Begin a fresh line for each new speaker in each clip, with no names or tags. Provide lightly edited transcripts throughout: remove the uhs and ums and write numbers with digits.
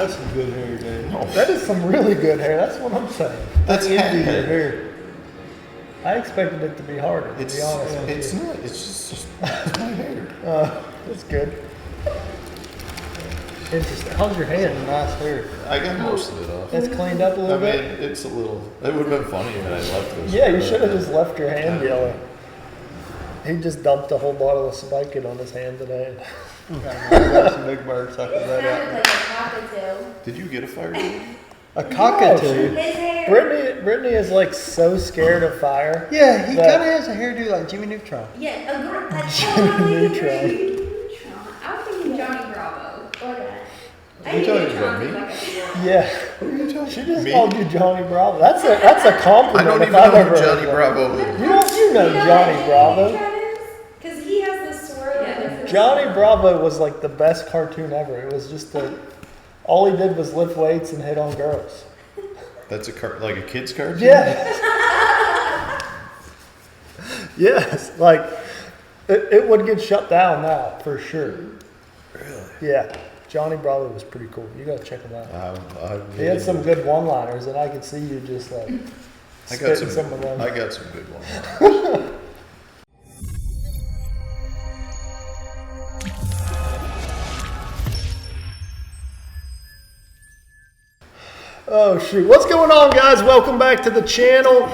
That's some good hair, Dave.
Oh. That is some really good hair. That's what I'm saying.
That's
envy
hair.
your hair. I expected it to be harder, to be honest with you.
It's not. It's just it's my hair.
That's good. Interesting. How's your hand?
Nice hair. I got most of it off.
It's cleaned up a little bit?
It's a little... It would have been funny if I left this.
Yeah, you should have just left your hand yellow. He just dumped a whole bottle of Spiking on his hand today.
Got some big birds. I could
It sounded like a cockatoo.
Did you get a fire drill?
A cockatoo.
His hair.
Brittany is like so scared of fire.
Yeah, he kind of has a hairdo like Jimmy Neutron.
Yeah, a
Johnny Neutron.
Neutron. I was thinking Johnny Bravo. Or that. I
You
think
talking about
Neutron
me?
like a swirl.
Yeah.
Who are you talking
She just
Me?
called you Johnny Bravo. That's a compliment.
I don't
if
even
I've
know
ever
who
heard
Johnny
that.
Bravo is.
You know Johnny Bravo.
Because he has this swirl. Yeah,
Johnny Bravo was like the best cartoon ever. It was just all he did was lift weights and hit on girls.
That's like a kid's cartoon?
Yeah. Yes, like it would get shut down now for sure.
Really?
Yeah, Johnny Bravo was pretty cool. You gotta check him out. He had some good one-liners, and I could see you just like spitting some of them.
I got some good ones.
Oh shoot, what's going on, guys? Welcome back to the channel.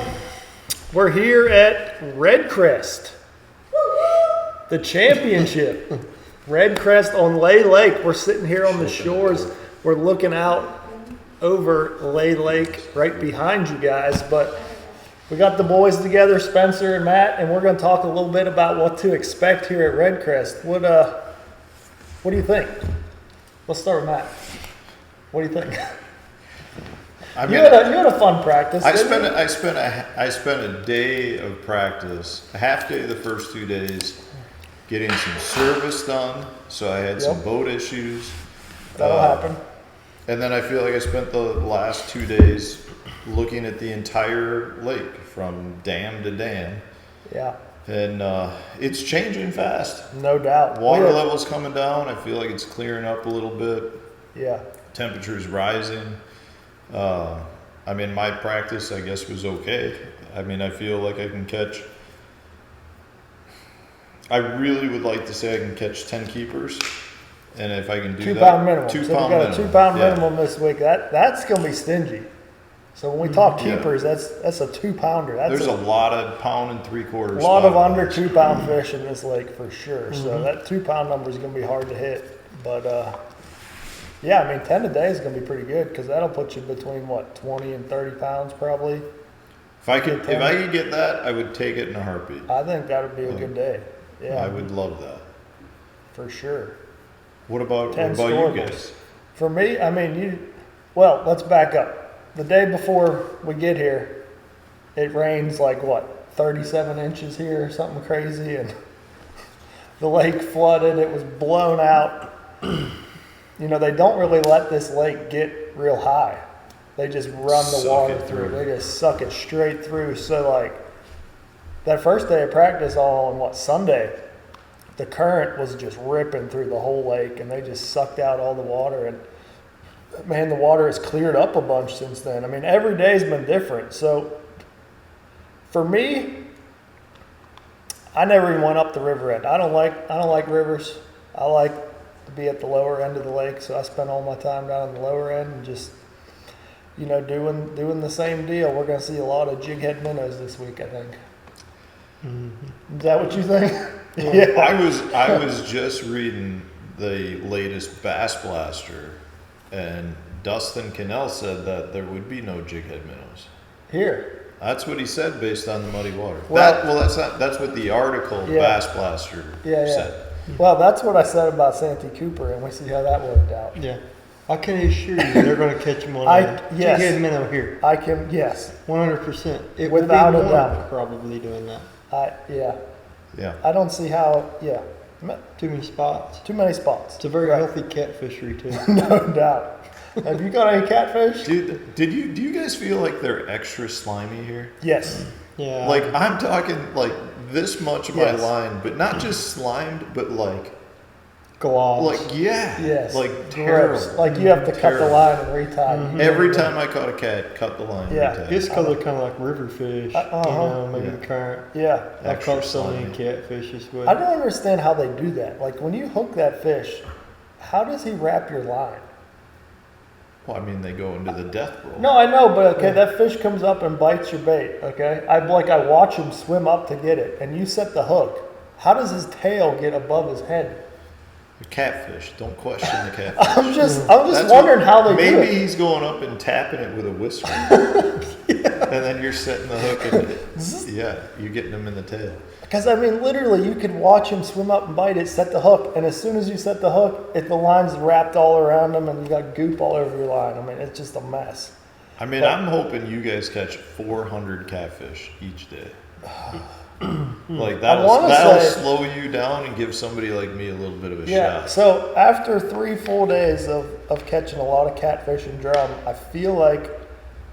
We're here at REDCREST, the championship. REDCREST on Lay Lake. We're sitting here on the shores. We're looking out over Lay Lake right behind you guys, but we got the boys together, Spencer and Matt, and we're going to talk a little bit about what to expect here at REDCREST. What do you think? Let's start with Matt. What do you think? You had a fun practice.
I spent a day of practice, a half day the first 2 days, getting some service done. So I had some boat issues.
That'll happen.
And then I feel like I spent the last 2 days looking at the entire lake from dam to dam.
Yeah.
And it's changing fast.
No doubt.
Water level's coming down. I feel like it's clearing up a little bit.
Yeah.
Temperature's rising. I mean, my practice, I guess, was okay. I mean, I feel like I can catch. I really would like to say I can catch 10 keepers, and if I can do
2
that,
pound minimum.
2
So
pound
we got
minimum.
a 2 pound
Yeah.
minimum this week. That's gonna be stingy. So when we talk keepers, that's a 2 pounder. That's
There's a lot of pound and 3/4.
a lot of under 2 pound fish in this lake for sure. So that 2 pound number is gonna be hard to hit. But yeah, I mean 10 a day is gonna be pretty good because that'll put you between what 20 and 30 pounds probably.
If I could get that, I would take it in a heartbeat.
I think that would be a good day. Yeah,
I would love that.
for sure.
What about
10
you
scoreables.
guys?
For me, I mean, well, let's back up. The day before we get here, it rains like what, 37 inches here or something crazy, and the lake flooded. It was blown out. You know, they don't really let this lake get real high. They just run the
Suck
water
it
through.
through.
They just suck it straight through. So like that first day of practice on Sunday, the current was just ripping through the whole lake, and they just sucked out all the water. And man, the water has cleared up a bunch since then. I mean, every day's been different. So for me, I never even went up the river end. I don't like rivers. I like to be at the lower end of the lake, so I spend all my time down in the lower end and just, you know, doing the same deal. We're going to see a lot of jighead minnows this week, I think. Is that what you think?
Yeah. I was just reading the latest Bass Blaster, and Dustin Cannell said that there would be no jighead minnows.
Here.
That's what he said based on the muddy water.
Well-
That's what the article
Yeah.
Bass Blaster said.
Well, that's what I said about Santee Cooper, and we see how that worked out.
Yeah. I can assure you they're going to catch them on
yes.
jighead minnow here.
I can, yes.
100%. It
Without
will
a
be
doubt.
more probably doing that.
Yeah.
I don't see how,
Too many spots.
too many spots.
It's a very healthy catfishery too.
No doubt. Have you got any catfish?
Dude, do you guys feel like they're extra slimy here?
Yes.
Yeah.
Like, I'm talking like this much of my
Yes.
line, but not just slimed, but like
globs.
Like, yeah.
Yes.
Like,
Gross.
terrible.
Like you have to cut the
Terrible.
line and retie.
Every time I caught a cat, cut the line.
Yeah.
every time.
Just because they're kind of like river fish, maybe
Yeah.
the current.
Yeah.
I've
Extra
caught so many
slimy.
catfishes with.
I don't understand how they do that. Like when you hook that fish, how does he wrap your line?
Well, I mean, they go into the death roll.
No, I know, but okay, that fish comes up and bites your bait. Okay, I watch him swim up to get it, and you set the hook. How does his tail get above his head?
The catfish. Don't question the catfish.
I'm just
That's
wondering
what-
how they do
Maybe
it.
he's going up and tapping it with a whisker. And then you're setting the hook and, yeah, you're getting him in the tail.
Because I mean, literally, you could watch him swim up and bite it, set the hook, and as soon as you set the hook, the line's wrapped all around him, and you got goop all over your line. I mean, it's just a mess.
I mean, I'm hoping you guys catch 400 catfish each day. Like that'll
wanna say-
slow you down and give somebody like me a little bit of a
Yeah.
shot.
So after 3 full days of catching a lot of catfish and drum, I feel like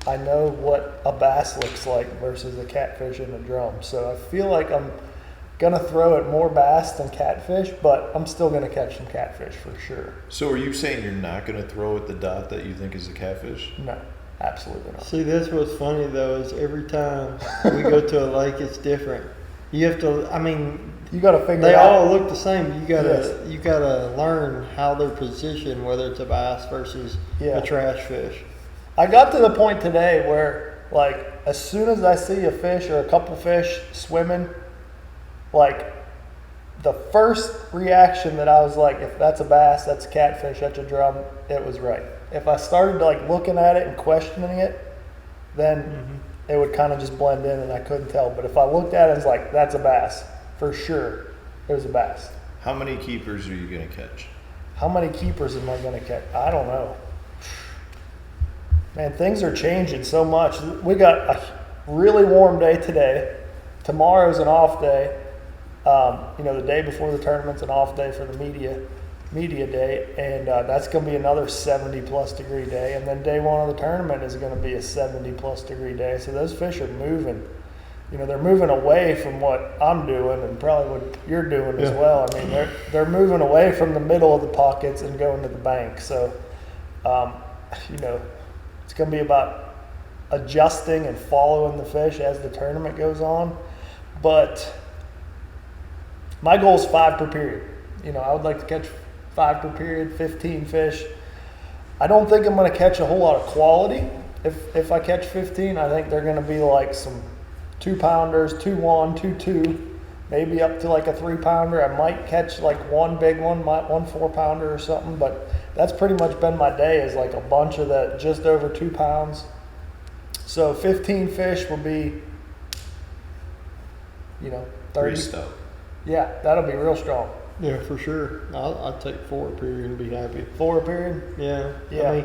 I know what a bass looks like versus a catfish and a drum. So I feel like I'm gonna throw at more bass than catfish, but I'm still gonna catch some catfish for sure.
So are you saying you're not going to throw at the dot that you think is a catfish?
No, absolutely not.
See, that's what's funny though is every time we go to a lake, it's different. You have to. I mean,
You got to figure
they
out.
all look the same.
Yes.
You gotta learn how they're positioned, whether it's a bass versus
Yeah.
a trash fish.
I got to the point today where, like, as soon as I see a fish or a couple fish swimming, like, the first reaction that I was like, if that's a bass, that's a catfish, that's a drum, it was right. If I started, like, looking at it and questioning it, then it would kind of just blend in and I couldn't tell. But if I looked at it and was like, that's a bass, for sure, it was a bass.
How many keepers are you going to catch?
How many keepers am I going to catch? I don't know. Man, things are changing so much. We got a really warm day today. Tomorrow's an off day. The day before the tournament's an off day for the media day, and that's going to be another 70-plus degree day. And then day one of the tournament is going to be a 70-plus degree day. So those fish are moving. They're moving away from what I'm doing and probably what you're doing as well. I mean, they're moving away from the middle of the pockets and going to the bank. So, it's going to be about adjusting and following the fish as the tournament goes on. But my goal is 5 per period. I would like to catch 5 per period, 15 fish. I don't think I'm going to catch a whole lot of quality. If I catch 15, I think they're going to be like some 2-pounders, 2-1, 2-2, maybe up to like a 3-pounder. I might catch like one big one, one 4-pounder or something, but that's pretty much been my day, is like a bunch of that just over 2 pounds. So 15 fish will be, 30.
Pretty stout.
Yeah, that'll be real strong.
Yeah, for sure. I'd take 4 a period and be happy.
4 a period?
Yeah.
Yeah.
I mean,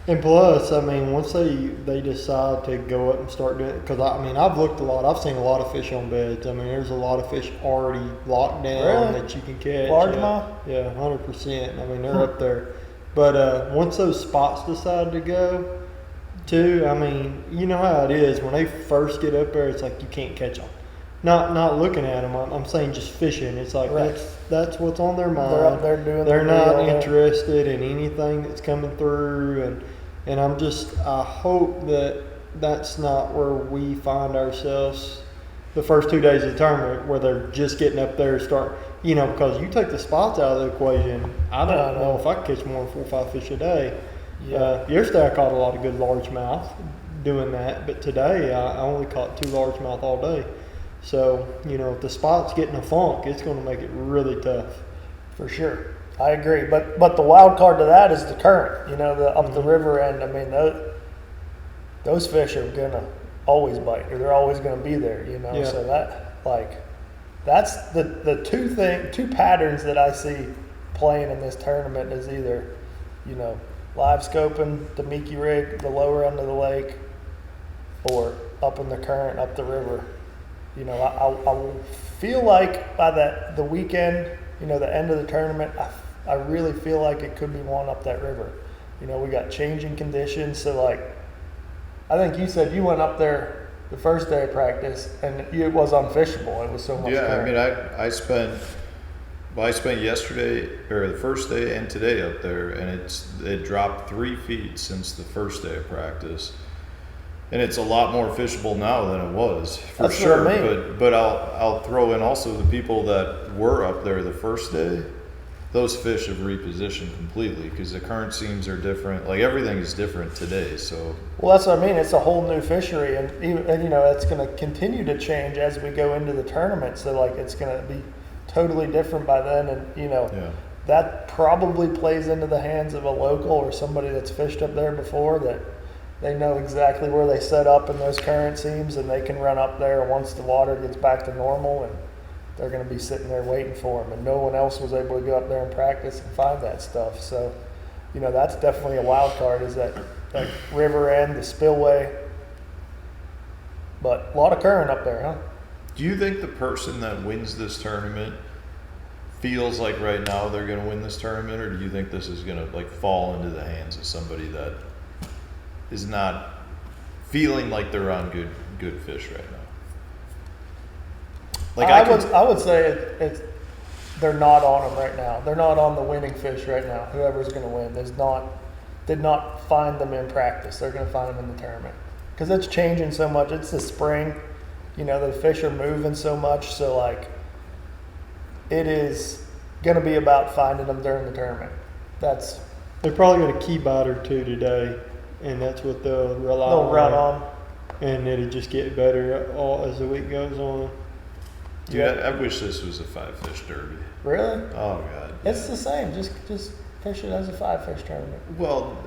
and plus, once they decide to go up and start doing it, because I've looked a lot. I've seen a lot of fish on beds. There's a lot of fish already locked down
Really?
that you can catch.
Largemouth?
Yeah, 100%. They're up there. But once those spots decide to go, too, you know how it is. When they first get up there, it's like you can't catch them. Not looking at them. I'm saying just fishing. It's like
Right.
that's what's on their mind.
They're up there doing
They're
their
not
deal.
interested in anything that's coming through, and I hope that that's not where we find ourselves the first 2 days of the tournament, where they're just getting up there to start. Because you take the spots out of the equation, I don't know if I can catch more than 4 or 5 fish a day.
Yeah.
Yesterday I caught a lot of good largemouth doing that, but today I only caught 2 largemouth all day. So, if the spot's getting a funk, it's going to make it really tough.
For sure. I agree. But the wild card to that is the current, up the river end. Those fish are going to always bite, or they're always going to be there,
Yeah.
So that's the two patterns that I see playing in this tournament is either, live scoping the Mickey rig, the lower end of the lake, or up in the current, up the river. I feel like by the weekend, the end of the tournament, I really feel like it could be one up that river. We got changing conditions, so I think you said you went up there the first day of practice and it was unfishable. It was so much.
Yeah,
current.
I spent Well, I spent yesterday, or the first day and today up there, and it dropped 3 feet since the first day of practice. And it's a lot more fishable now than it was, for
That's
sure.
what I mean.
But I'll throw in also the people that were up there the first day. Those fish have repositioned completely because the current seams are different. Like everything is different today. So
Well, that's what I mean. It's a whole new fishery, and you know, it's going to continue to change as we go into the tournament. So like, it's going to be totally different by then, and you know,
yeah,
that probably plays into the hands of a local or somebody that's fished up there before, that they know exactly where they set up in those current seams, and they can run up there once the water gets back to normal, and they're going to be sitting there waiting for them, and no one else was able to go up there and practice and find that stuff. So, you know, that's definitely a wild card, is that river end, the spillway. But a lot of current up there, huh?
do you think the person that wins this tournament feels like right now they're going to win this tournament, or do you think this is going to like fall into the hands of somebody that is not feeling like they're on good fish right now? Like
I would say they're not on them right now. They're not on the winning fish right now. Whoever's going to win did not find them in practice. They're going to find them in the tournament because it's changing so much. It's the spring, you know, the fish are moving so much. So like, it is going to be about finding them during the tournament.
They're probably got a key bite or two today, and that's what they'll rely on.
They'll run on.
And it'll just get better all as the week goes on.
Dude, I wish this was a 5-fish derby.
Really?
Oh God,
It's the same. Just fish it as a 5-fish tournament.
well,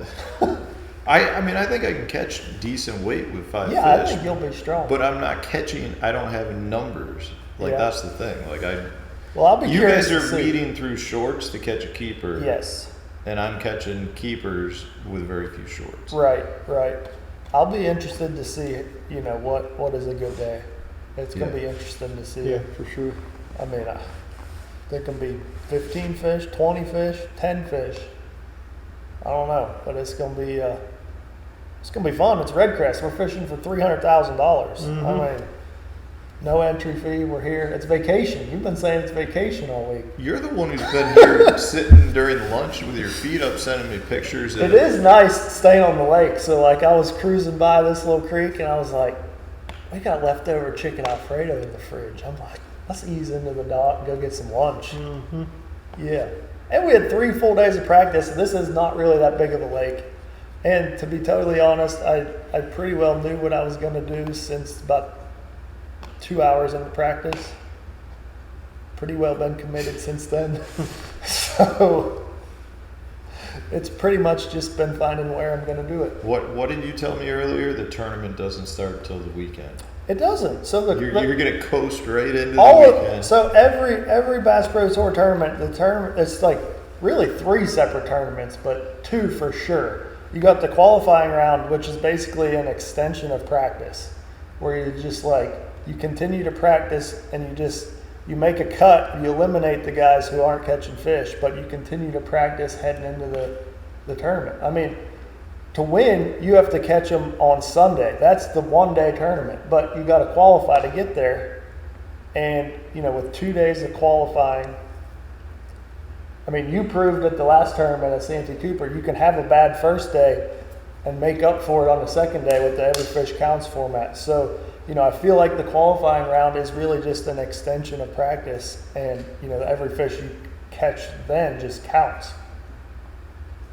I think I can catch decent weight with 5
Yeah, I
fish.
think you'll be strong.
But I'm not catching. I don't have numbers. Like
Yeah.
that's the thing. Like
Well, I'll be
you
curious
guys are
to see.
weeding through shorts to catch a keeper.
Yes.
And I'm catching keepers with very few shorts.
Right. I'll be interested to see, you know, what is a good day. It's going to
Yeah.
be interesting to see.
Yeah, for sure.
I mean, there can be 15 fish, 20 fish, 10 fish. I don't know, but it's going to be fun. It's REDCREST. We're fishing for $300,000. I mean, no entry fee. We're here. It's vacation. You've been saying it's vacation all week.
You're the one who's been here sitting during lunch with your feet up, sending me pictures.
It is nice staying on the lake. So like, I was cruising by this little creek, and I was like, we got leftover chicken Alfredo in the fridge. I'm like, let's ease into the dock and go get some lunch.
Mm-hmm.
Yeah. And we had 3 full days of practice. This is not really that big of a lake. And to be totally honest, I pretty well knew what I was going to do since about 2 hours into practice. Pretty well been committed since then. So it's pretty much just been finding where I'm going to do it.
What did you tell me earlier? The tournament doesn't start till the weekend.
It doesn't. So
You're going to coast right into the
all
weekend.
so every Bass Pro Tour tournament, the tournament, it's like really 3 separate tournaments, but 2 for sure. You got the qualifying round, which is basically an extension of practice, where you just like, you continue to practice and you make a cut, you eliminate the guys who aren't catching fish, but you continue to practice heading into the tournament. I mean, to win, you have to catch them on Sunday. That's the 1-day tournament, but you got to qualify to get there. And, you know, with 2 days of qualifying, I mean, you proved at the last tournament at Santee Cooper, you can have a bad first day and make up for it on the second day with the every fish counts format. So, you know, I feel like the qualifying round is really just an extension of practice, and, you know, every fish you catch then just counts.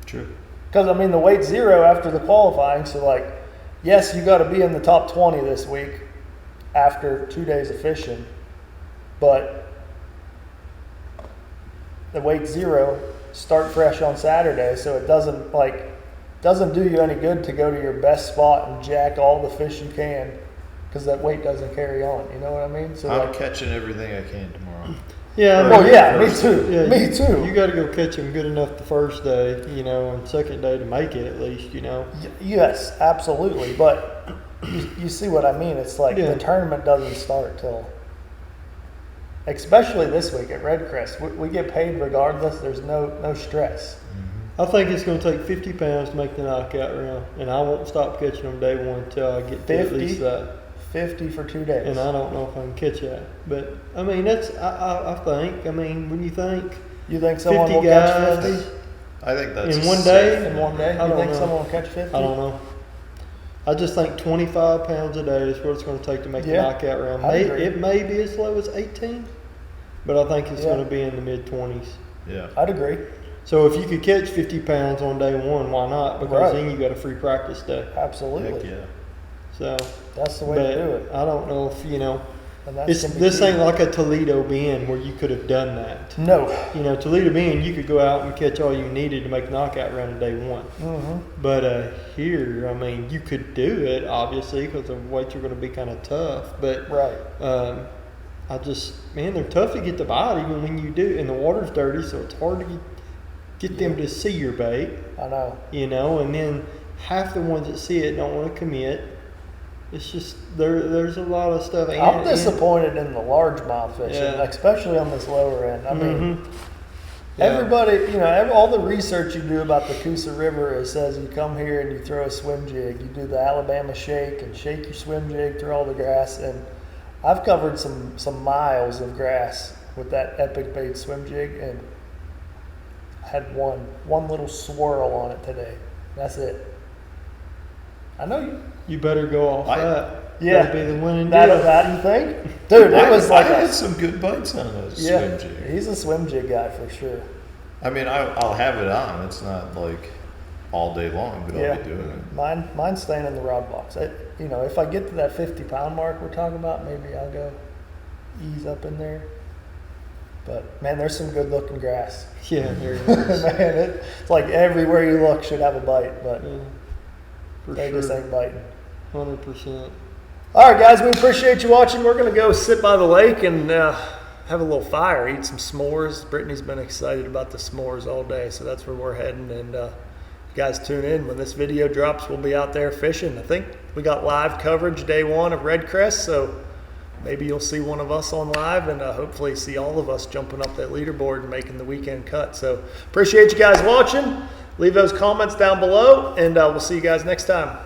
True.
Because, I mean, the weight's 0 after the qualifying, so, like, yes, you got to be in the top 20 this week after 2 days of fishing, but the weight's 0, start fresh on Saturday, so it doesn't do you any good to go to your best spot and jack all the fish you can, because that weight doesn't carry on. You know what I mean? So
I'm catching everything I can tomorrow.
Yeah,
well, yeah, me
first
too.
Yeah,
Me too.
You got to go catch them good enough the first day, you know, and second day to make it at least, you know.
Yes, absolutely. But you see what I mean? It's like
Yeah.
the tournament doesn't start till, especially this week at REDCREST. We get paid regardless. There's no stress.
I think it's going to take 50 pounds to make the knockout round, and I won't stop catching them day one until I get to at
50?
least that.
50 for 2 days.
And I don't know if I can catch that. But, I mean, that's, I think, I mean, when you think
You think someone
50
will
guys
catch 50
I think that's
in one day?
in one day?
I
You
don't
think
know.
someone will catch 50?
I don't know. I just think 25 pounds a day is what it's going to take to make the
Yeah,
knockout round.
I agree.
It may be as low as 18, but I think it's
Yeah.
going to be in the mid-20s.
Yeah.
I'd agree.
So if you could catch 50 pounds on day one, why not? Because
Right.
then you got a free practice day.
Absolutely.
Heck yeah.
So,
That's the way
but
to do it.
I don't know if, you know,
And that's gonna be
this
key.
ain't like a Toledo Bend where you could have done that.
No.
You know, Toledo Bend, you could go out and catch all you needed to make knockout round in day one.
Mm-hmm.
But here, I mean, you could do it, obviously, because the weights are going to be kind of tough. But
Right.
I just, man, they're tough to get the bite even when you do. And the water's dirty, so it's hard to get them to see your bait,
I know.
you know. And then half the ones that see it don't want to commit. It's just, there's a lot of stuff.
I'm disappointed in the largemouth fishing,
Yeah.
especially on this lower end. I mean,
Yeah.
everybody, you know, all the research you do about the Coosa River, it says you come here and you throw a swim jig. You do the Alabama shake and shake your swim jig through all the grass. And I've covered some miles of grass with that epic bait swim jig, and had one little swirl on it today. That's it. I know you.
You better go off that.
Yeah.
That'd be the winning
That
deal.
you think? Dude, it was like
I
a,
had some good bites on those
yeah,
swim jig.
he's a swim jig guy for sure.
I mean, I'll have it on. It's not like all day long, but
Yeah.
I'll be doing it.
Mine's staying in the rod box. You know, if I get to that 50-pound mark we're talking about, maybe I'll go ease up in there. But man, there's some good looking grass.
Yeah, there it is.
Man, it's like everywhere you look should have a bite, but
Yeah, for
they
sure.
just ain't biting.
100%.
All right, guys, we appreciate you watching. We're going to go sit by the lake and have a little fire, eat some s'mores. Brittany's been excited about the s'mores all day, so that's where we're heading. And you guys tune in. When this video drops, we'll be out there fishing. I think we got live coverage day one of REDCREST, so maybe you'll see one of us on live and hopefully see all of us jumping up that leaderboard and making the weekend cut. So appreciate you guys watching. Leave those comments down below, and we'll see you guys next time.